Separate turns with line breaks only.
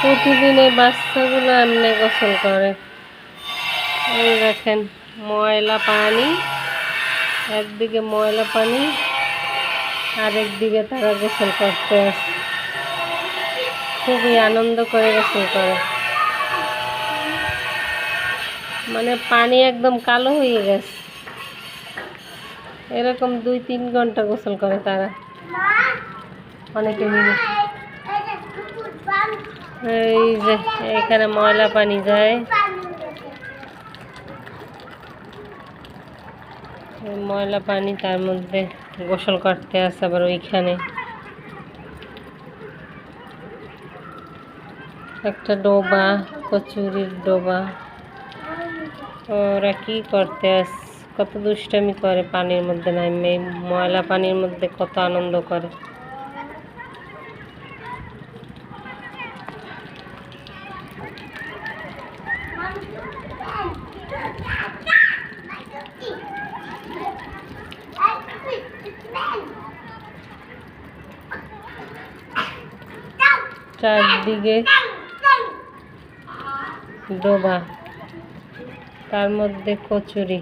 প্রতিদিন এই বাচ্চাগুলো এমনি গোসল করে। এই দেখেন ময়লা পানি, একদিকে ময়লা পানি আরেকদিকে তারা গোসল করতে আসে। খুবই আনন্দ করে গোসল করে, মানে পানি একদম কালো হয়ে গেছে। এরকম 2-3 ঘন্টা গোসল করে তারা, অনেকে মিলে। এই যে এখানে ময়লা পানি যায়, ময়লা পানি তার মধ্যে গোসল করতে আসে। আবার ওইখানে একটা ডোবা, কচুরির ডোবা। ওরা কি করতে আসে, কত দুষ্টামি করে পানির মধ্যে নামে, ময়লা পানির মধ্যে কত আনন্দ করে। চারদিকে ডোবা, তার মধ্যে কচুরি।